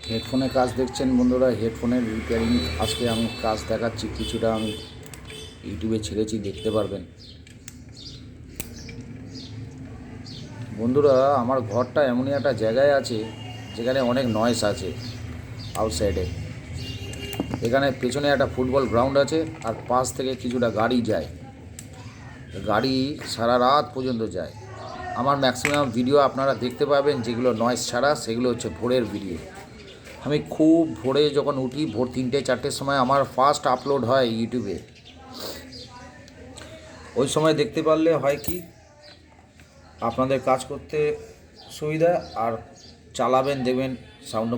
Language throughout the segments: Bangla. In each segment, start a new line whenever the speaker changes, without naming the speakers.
হেডফোনে কাজ দেখছেন বন্ধুরা, হেডফোনের রিপেয়ারিং আজকে আমি কাজ দেখাচ্ছি। কিছুটা আমি ইউটিউবে ছেড়েছি, দেখতে পারবেন বন্ধুরা। আমার ঘরটা এমনই একটা জায়গায় আছে যেখানে অনেক নয়েজ আছে আউটসাইডে। এখানে পেছনে একটা ফুটবল গ্রাউন্ড আছে, আর পাশ থেকে কিছুটা গাড়ি যায়। গাড়ি সারা রাত পর্যন্ত যায়। আমার ম্যাক্সিমাম ভিডিও আপনারা দেখতে পাবেন যেগুলো নয়েজ ছাড়া, সেগুলো হচ্ছে ভোরের ভিডিও। আমি খুব ভোরে যখন উঠি, ভোর 3টে-4টের সময় আমার ফার্স্ট আপলোড হয় ইউটিউবে। ওই সময় দেখতে পারলে হয় কি, আপনাদের কাজ করতে সুবিধা, আর চালাবেন দেখবেন সাউন্ড,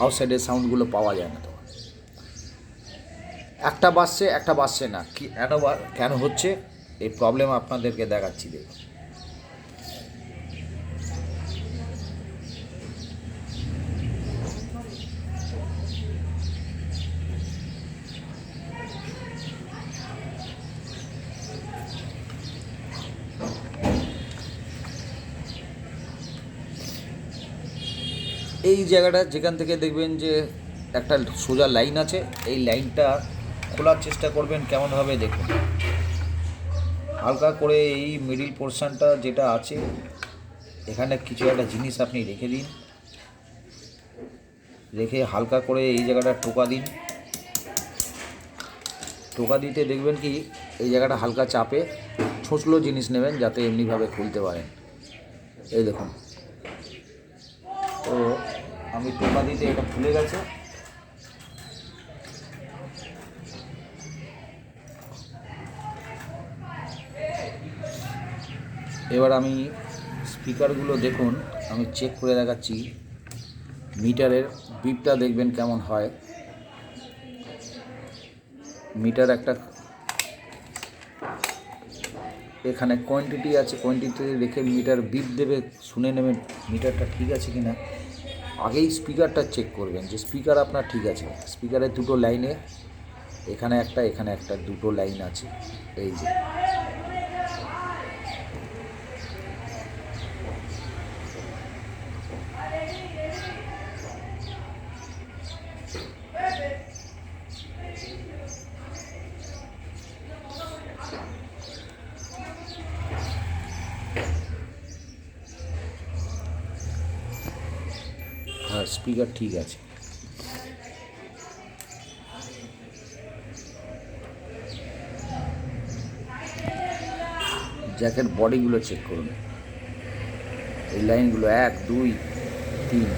আউটসাইডের সাউন্ডগুলো পাওয়া যায় না। তো একটা বাজছে না, কি কেন হচ্ছে এই প্রবলেম আপনাদেরকে দেখাচ্ছি। দেখুন, এই জায়গাটা যেখান থেকে দেখবেন যে একটা সোজা লাইন আছে, এই লাইনটা খোলার চেষ্টা করবেন কেমনভাবে দেখুন। হালকা করে এই মিডিল পোর্শনটা যেটা আছে, এখানে কিছু একটা জিনিস আপনি রেখে দিন। রেখে হালকা করে এই জায়গাটা টোকা দিন। টোকা দিতে দেখবেন কি এই জায়গাটা হালকা চাপে ছোঁচলো জিনিস নেবেন, যাতে এমনিভাবে খুলতে পারেন। এই দেখুন, তো আমি টোকা দিতে এটা খুলে গেছে। এবার আমি স্পিকারগুলো দেখুন, আমি চেক করে দেখাচ্ছি। মিটারের বিপটা দেখবেন কেমন হয়। মিটার একটা এখানে কোয়ান্টিটি আছে, কোয়ান্টিটি রেখে মিটার বিপ দেবে, শুনে নেবেন মিটারটা ঠিক আছে কি না। আগেই স্পিকারটা চেক করবেন যে স্পিকার আপনার ঠিক আছে। স্পিকারের দুটো লাইনে, এখানে একটা দুটো লাইন আছে। এই যে হ্যাঁ, স্পিকার ঠিক আছে। জ্যাকেট বডিগুলো চেক করুন, এই লাইনগুলো 1, 2, 3।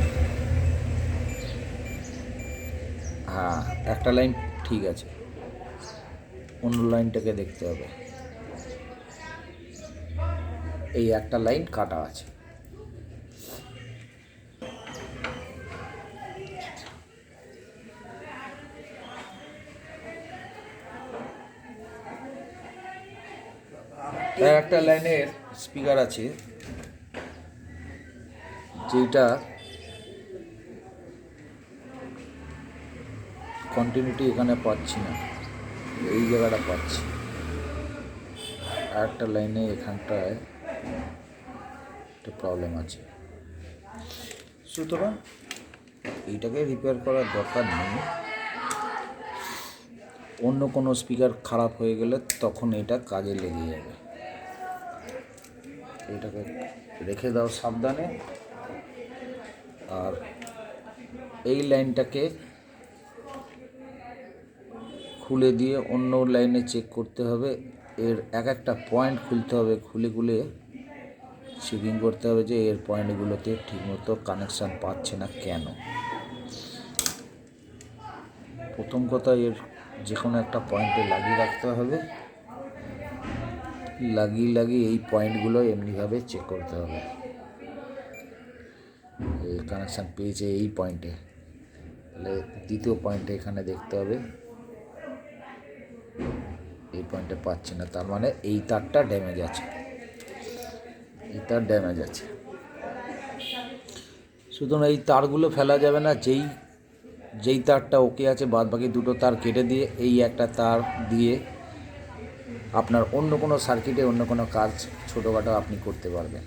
হ্যাঁ, একটা লাইন ঠিক আছে, অন্য লাইনটাকে দেখতে হবে। এই একটা লাইন কাটা আছে। একটা লাইনের স্পিকার আছে যেটা কন্টিনিউটি এখানে পাচ্ছি না, এই জায়গাটা পাচ্ছি। আর একটা লাইনে এখানটায় একটা প্রবলেম আছে, সুতরাং এইটাকে রিপেয়ার করার দরকার নেই। অন্য কোনো স্পিকার খারাপ হয়ে গেলে তখন এটা কাজে লেগে যাবে। এটাকে রেখে দাও সাবধানে। আর এই লাইনটাকে খুলে দিয়ে অন্য লাইনে চেক করতে হবে। এর একটা পয়েন্ট খুলতে হবে, খুলে চেকিং করতে হবে যে এর পয়েন্টগুলোতে ঠিকমতো কানেকশান পাচ্ছে না কেন। প্রথম কথা, এর যে কোনো একটা পয়েন্টে লাগিয়ে রাখতে হবে। লাগিয়ে এই পয়েন্টগুলো এমনিভাবে চেক করতে হবে। এই কানেকশান পেয়েছে এই পয়েন্টে, তাহলে দ্বিতীয় পয়েন্টে এখানে দেখতে হবে এই পয়েন্টে পাচ্ছে না, তার মানে এই তারটা ড্যামেজ আছে, এই তার ড্যামেজ আছে। সুতরাং এই তারগুলো ফেলা যাবে না। যেই তারটা ওকে আছে, বাদ বাকি দুটো তার কেটে দিয়ে এই একটা তার দিয়ে আপনার অন্য কোনো সার্কিটে অন্য কোনো কাজ ছোটোখাটো আপনি করতে পারবেন।